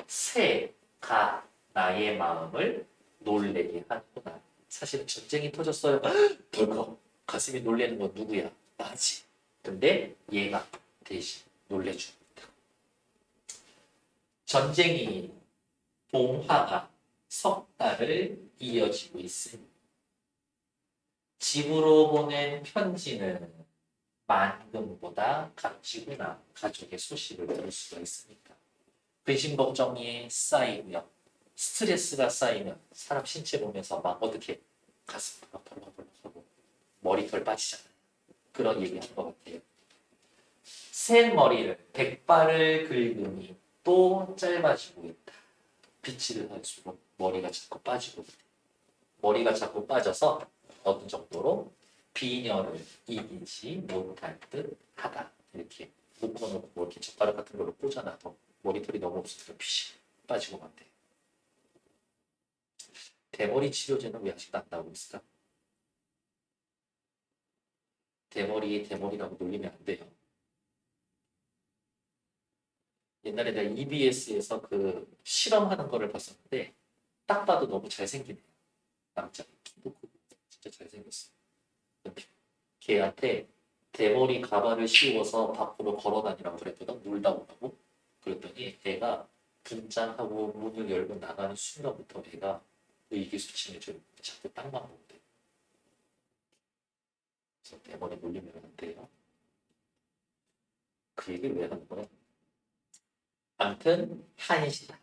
새가 나의 마음을 놀래게 하구나. 사실은 전쟁이 터졌어요. 덜컥 가슴이 놀래는 건 누구야? 나지. 근데 얘가 대신 놀래줍니다. 전쟁이 봉화가 석 달을 이어지고 있으니 집으로 보낸 편지는 만금보다 값지구나. 가족의 소식을 들을 수가 있으니까. 근심 걱정이 쌓이고요. 스트레스가 쌓이면 사람 신체 보면서 막 어떻게 가슴 벌렁벌렁하고 머리털 빠지잖아요. 그런 얘기한 것 같아요. 생머리를 백발을 긁으니 또 짧아지고 있다. 빛을 할수록 머리가 자꾸 빠지고 있다. 머리가 자꾸 빠져서 어느 정도로 비녀를 이기지 못할 듯 하다. 이렇게 묶어놓고 이렇게 젓가락 같은 걸로 꽂아놔도 머리털이 너무 없으니까 빛이 빠지고 만대. 대머리 치료제는 왜 아직도 안 나오고 있을까? 대머리라고 놀리면 안 돼요. 옛날에 내가 EBS에서 그 실험하는 거를 봤었는데 딱 봐도 너무 잘생기네요. 남자 키도 크고 진짜 잘생겼어요. 걔한테 대머리 가발을 씌워서 밖으로 걸어다니라고 그랬거든. 놀다 오라고. 그랬더니 애가 분장하고 문을 열고 나가는 순간부터 애가 의기소침해 좀 자꾸 땅만 보는데. 그래서 대머리 놀리면 안 돼요. 그 얘기를 왜 하는 거야? 아무튼 한시다.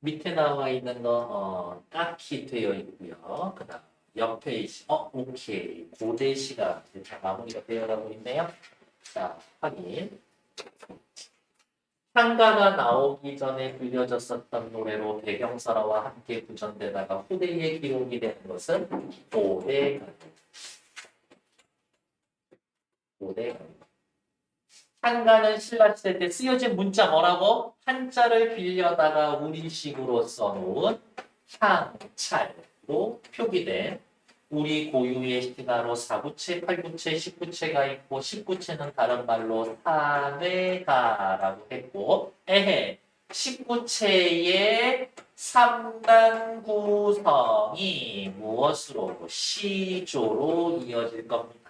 밑에 나와 있는 거 딱히 되어 있고요. 그다음 옆에 오케이. 고대 시가 다 마무리가 되어가고 있네요. 자, 확인. 한가가 나오기 전에 불려졌었던 노래로 배경설화와 함께 구전되다가 후대에 기록이 되는 것은 고대가. 한가는 신라시대 때 쓰여진 문자 뭐라고? 한자를 빌려다가 우리식으로 써놓은 향찰로 표기된 우리 고유의 신화로 4구체, 8구체, 10구체가 있고 10구체는 다른 말로 사내가라고 했고 10구체의 3단 구성이 무엇으로? 시조로 이어질 겁니다.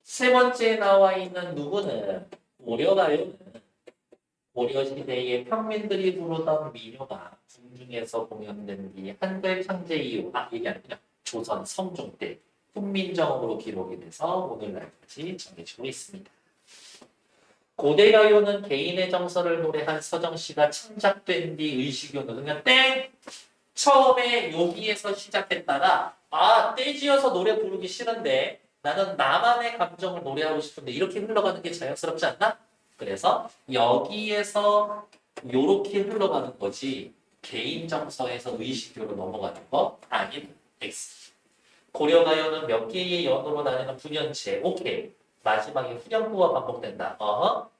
세 번째 나와 있는 누구는 고려가요는 고려시대의 평민들이 부르던 민요가 궁중에서 공연된 뒤 한글 창제 이후 이게 아니라 조선 성종 때 훈민정음으로 기록이 돼서 오늘날까지 전해지고 있습니다. 고대가요는 개인의 정서를 노래한 서정시가 창작된 뒤 의식요는 그냥 땡! 처음에 여기에서 시작했다가 떼지어서 노래 부르기 싫은데 나는 나만의 감정을 노래하고 싶은데 이렇게 흘러가는 게 자연스럽지 않나? 그래서 여기에서 이렇게 흘러가는 거지 개인 정서에서 의식으로 넘어가는 거 아닌 X. 고려가요는 몇 개의 연으로 나뉘는 분연체. 오케이. 마지막에 후렴구가 반복된다.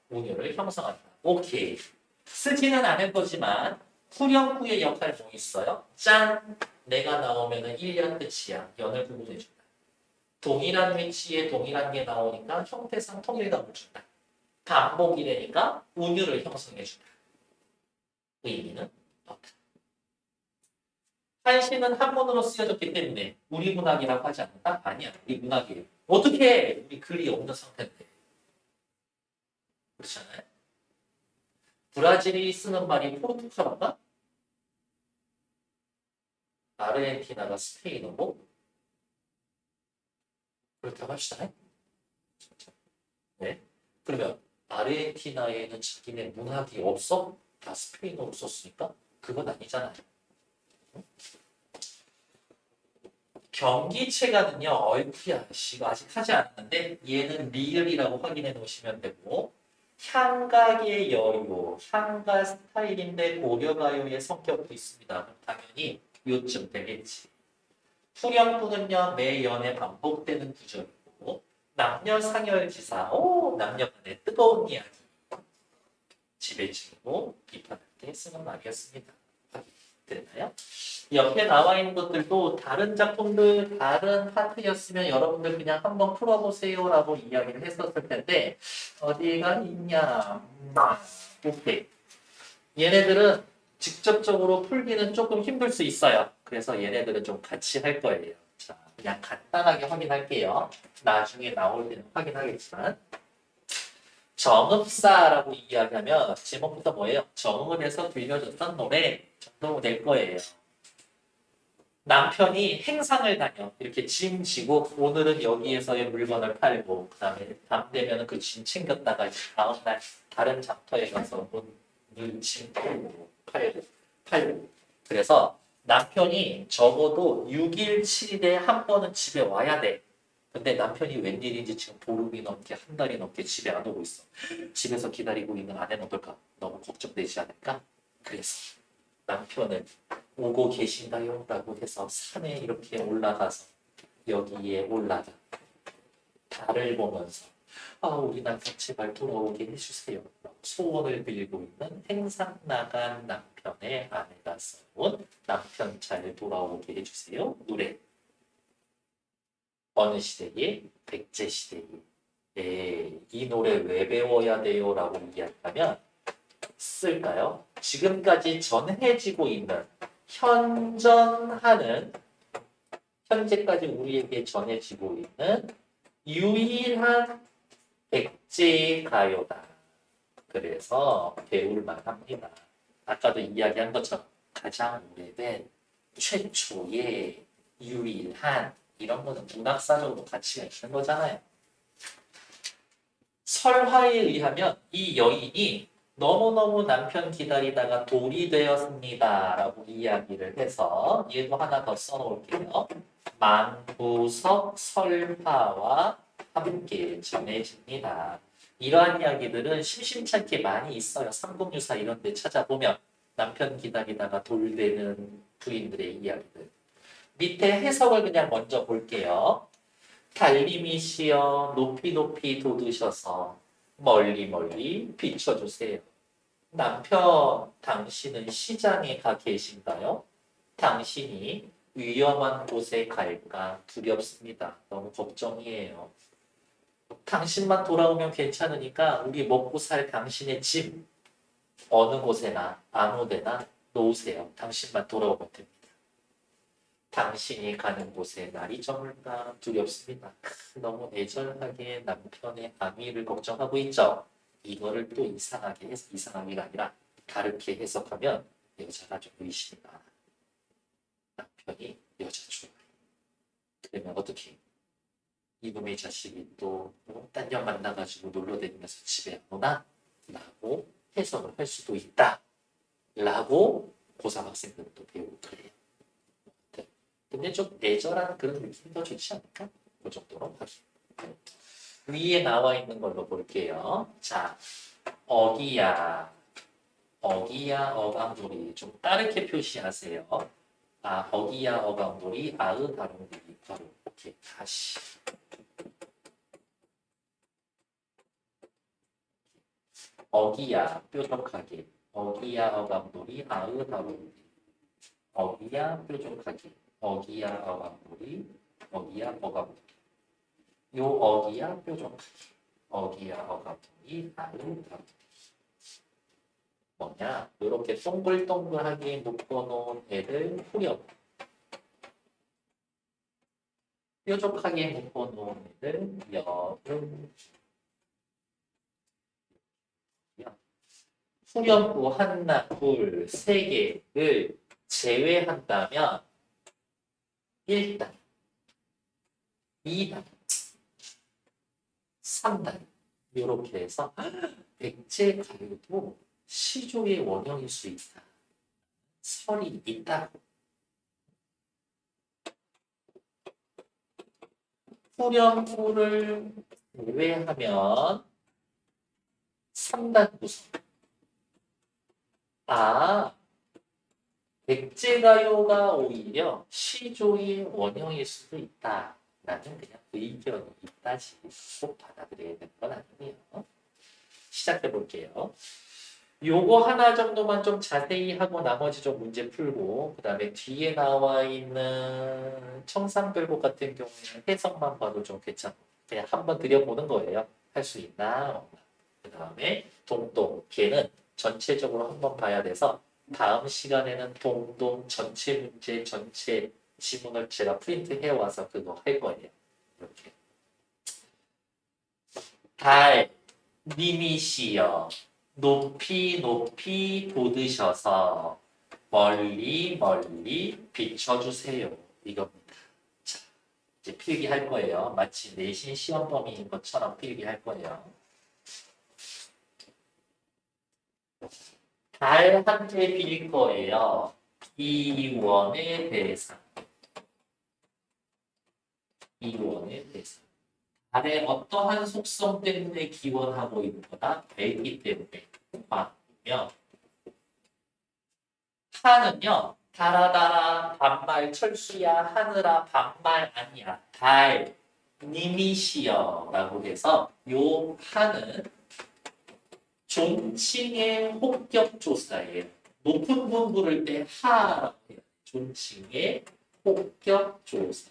운율을 형성한다. 오케이. 쓰지는 않을 거지만 후렴구의 역할 뭐 있어요? 짠! 내가 나오면은 1년 끝이야. 연을 구분해준다. 동일한 위치에 동일한 게 나오니까 형태상 통일감을 준다. 반복이 되니까 운율을 형성해준다. 의미는 없다. 한시는 한문으로 쓰여졌기 때문에 우리 문학이라고 하지 않는다? 아니야. 우리 문학이에요. 어떻게 우리 글이 없는 상태인데. 그렇잖아요. 브라질이 쓰는 말이 포르투갈어인가? 아르헨티나가 스페인어고? 그렇다고 합시다. 네. 그러면 아르헨티나에는 자기네 문학이 없어? 다 스페인어로 썼으니까? 그건 아니잖아요. 경기체가는요, 얼피아 씨가 아직 하지 않았는데 얘는 리을이라고 확인해 놓으시면 되고 향각의 여유, 향가 스타일인데 고려가요의 성격도 있습니다. 당연히 요쯤 되겠지. 후렴구는요, 매 연에 반복되는 구절이고 남녀 상열지사, 남녀 간의 뜨거운 이야기 지배적이고 비판할 때 쓰는 말이었습니다. 됐나요? 옆에 나와 있는 것들도 다른 작품들, 다른 파트였으면 여러분들 그냥 한번 풀어보세요라고 이야기를 했었을 텐데 어디가 있냐? 오케이. 얘네들은 직접적으로 풀기는 조금 힘들 수 있어요. 그래서 얘네들은 좀 같이 할 거예요. 자, 그냥 간단하게 확인할게요. 나중에 나올 때는 확인하겠지만 정읍사라고 이야기하면 제목부터 뭐예요? 정읍에서 들려줬던 노래 정도 될 거예요. 남편이 행상을 다녀 이렇게 짐 지고 오늘은 여기에서의 물건을 팔고 그 다음에 밤 되면 그 짐 챙겼다가 다음날 다른 장터에 가서 짐 팔고 그래서 남편이 적어도 6일 7일에 한 번은 집에 와야 돼. 근데 남편이 웬일인지 지금 보름이 넘게 한 달이 넘게 집에 안 오고 있어. 집에서 기다리고 있는 아내는 어떨까? 너무 걱정되지 않을까? 그래서 남편은 오고 계신가요? 라고 해서 산에 이렇게 올라가서 여기에 올라가 달을 보면서 우리 남편 제발 돌아오게 해주세요. 소원을 빌고 있는 행상 나간 남편의 아내가 써온 남편 잘 돌아오게 해주세요. 노래. 어느 시대에? 백제 시대에. 이 노래 왜 배워야 돼요? 라고 이야기하면 쓸까요? 지금까지 전해지고 있는 현존하는 현재까지 우리에게 전해지고 있는 유일한 백제의 가요다. 그래서 배울만 합니다. 아까도 이야기한 것처럼 가장 오래된 최초의 유일한 이런 거는 문학사적으로 가치가 있는 거잖아요. 설화에 의하면 이 여인이 너무너무 남편 기다리다가 돌이 되었습니다. 라고 이야기를 해서 얘도 하나 더 써놓을게요. 만부석 설화와 함께 전해집니다. 이러한 이야기들은 심심찮게 많이 있어요. 삼국유사 이런 데 찾아보면 남편 기다리다가 돌되는 부인들의 이야기들. 밑에 해석을 그냥 먼저 볼게요. 달님이시여 높이 높이 돋으셔서 멀리 멀리 비춰주세요. 남편, 당신은 시장에 가 계신가요? 당신이 위험한 곳에 갈까 두렵습니다. 너무 걱정이에요. 당신만 돌아오면 괜찮으니까 우리 먹고 살 당신의 집 어느 곳에나 아무 데나 놓으세요. 당신만 돌아오면 됩니다. 당신이 가는 곳에 날이 저물까 두렵습니다. 너무 애절하게 남편의 안위를 걱정하고 있죠. 이거를 또 이상하게 해서 이상하게가 아니라 다르게 해석하면 여자가 좀 의심이 많아. 남편이 여자 좋아해. 그러면 어떻게? 이놈의 자식이 또 딴 년 만나가지고 놀러다니면서 집에 안 오나? 라고 해석을 할 수도 있다. 라고 고3 학생들도 배우고 그래요. 근데 좀 애절한 그런 느낌이 더 좋지 않을까? 그 정도로 하기. 위에 나와 있는 걸로 볼게요. 자, 어기야, 어강돌이 좀 다르게 표시하세요. 어기야, 어강돌이, 다롱돌이, 바로 이렇게 다시. 어기야, 뾰족하게. 어기야, 어강돌이, 다롱돌이. 어기야, 뾰족하게. 어기야, 어강돌이, 어기야, 어강돌이. 요 어기야, 뾰족하게. 어기야, 어강돌이, 다롱돌이. 뭐냐? 이렇게 동글동글하게 묶어놓은 애들 후렴. 뾰족하게 묶어놓은 애들 여름. 후렴구 하나, 둘, 세 개를 제외한다면 1단, 2단, 3단 이렇게 해서 백제 가요도 시조의 원형일 수 있다. 설이 있다고. 후렴구를 제외하면 3단 구성. 백제가요가 오히려 시조의 원형일 수도 있다. 라는 그냥 의견이 있다지 꼭 받아들여야 되는 건 아니에요. 시작해 볼게요. 요거 하나 정도만 좀 자세히 하고 나머지 좀 문제 풀고 그 다음에 뒤에 나와 있는 청산별곡 같은 경우에는 해석만 봐도 좀 괜찮고 그냥 한번 들여보는 거예요. 할 수 있나 없나. 그 다음에 동동 걔는 전체적으로 한번 봐야 돼서 다음 시간에는 동동 전체 문제 전체 지문을 제가 프린트 해와서 그거 할 거예요. 이렇게. 달 님이시여 높이 높이 돋으셔서 멀리 멀리 비춰주세요. 이겁니다. 자, 이제 필기할 거예요. 마치 내신 시험 범위인 것처럼 필기할 거예요. 달한테 빌 거예요. 이원의 대상. 이원의 대상. 달의 어떠한 속성 때문에 기원하고 있는 거다? 배기 때문에. 맞으면 하는요. 달아달아 반말 철수야 하늘아 반말 아니야. 달 님이시여라고 해서 요 하는 존칭의 혹격 조사예요. 높은 분 부를 때 하라고 해요. 존칭의 혹격 조사.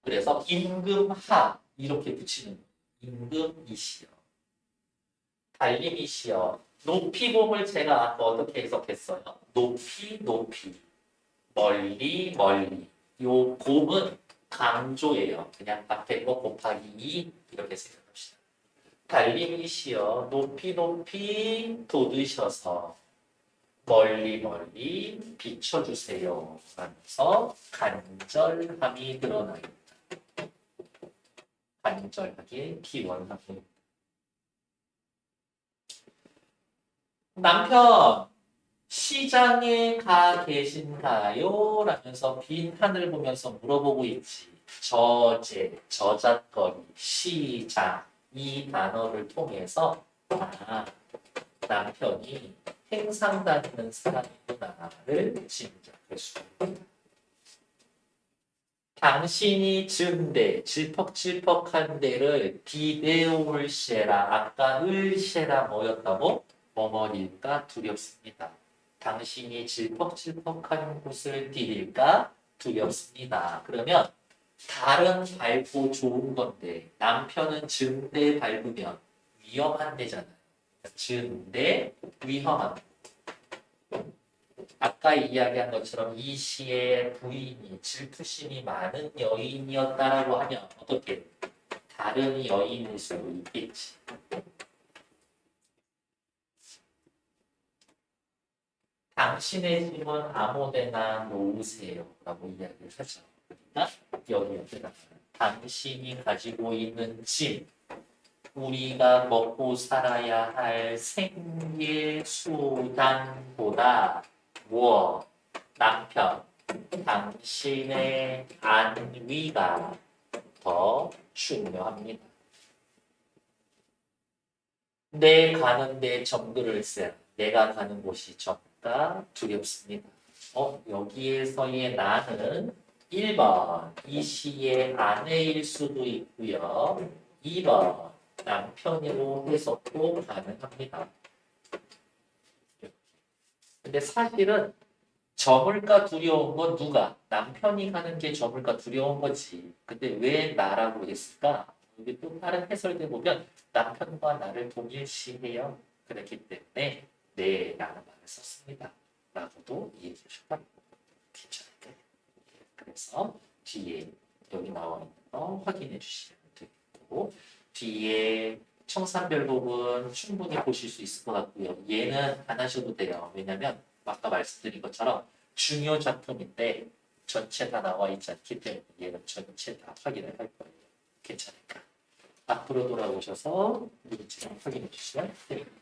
그래서 임금하 이렇게 붙이는 거예요. 임금이시여. 달님이시여. 높이봄을 제가 아까 어떻게 해석했어요? 높이 높이. 멀리 멀리. 요 곰은 강조예요. 그냥 앞에 거 곱하기 2 이렇게 생각합시다. 달님이시여 높이 높이 돋으셔서 멀리 멀리 비춰주세요. 하면서 간절함이 드러나요. 간절하게 기원하고. 남편 시장에 가 계신가요? 라면서 빈 하늘 보면서 물어보고 있지. 저제, 저잣거리, 시장 이 단어를 통해서 남편이 행상 다니는 사람이구나를 짐작할 수 있다. 당신이 증대, 질퍽질퍽한 데를 디데올셰라, 아까 을셰라 뭐였다고? 뭐뭐일까 두렵습니다. 당신이 질퍽질퍽한 곳을 디딜까 두렵습니다. 그러면 달은 밝고 좋은 건데 남편은 증대 밝으면 위험한 데잖아요. 증대 위험한. 아까 이야기한 것처럼 이 시의 부인이 질투심이 많은 여인이었다라고 하면 어떻게 다른 여인일 수도 있겠지. 당신의 짐은 아무데나 놓으세요 라고 이야기를 하죠. 그러니까 여기 옆에다가 당신이 가지고 있는 짐, 우리가 먹고 살아야 할 생계 수단보다 무엇? 남편, 당신의 안위가 더 중요합니다. 내 가는 데 정글을 쎄. 내가 가는 곳이 적다 두렵습니다. 여기에서의 나는 1번 이 시의 아내일 수도 있고요. 2번 남편으로 해석도 가능합니다. 근데 사실은 저물까 두려운 건 누가? 남편이 가는 게 저물까 두려운 거지. 근데 왜 나라고 했을까? 여기 또 다른 해설대 보면 남편과 나를 동일시해요. 그렇기 때문에 네, 라는 말을 썼습니다. 라고도 이해해 주셔도 괜찮을까요? 그래서 뒤에 여기 나와 있는 거 확인해 주시면 되겠고 뒤에 청산별 부분 충분히 보실 수 있을 것 같고요. 얘는 안 하셔도 돼요. 왜냐면 아까 말씀드린 것처럼 중요 작품인데 전체 다 나와 있지 않기 때문에 얘는 전체 다 확인을 할 거예요. 괜찮을까? 앞으로 돌아오셔서 문제 확인해 주시면 됩니다.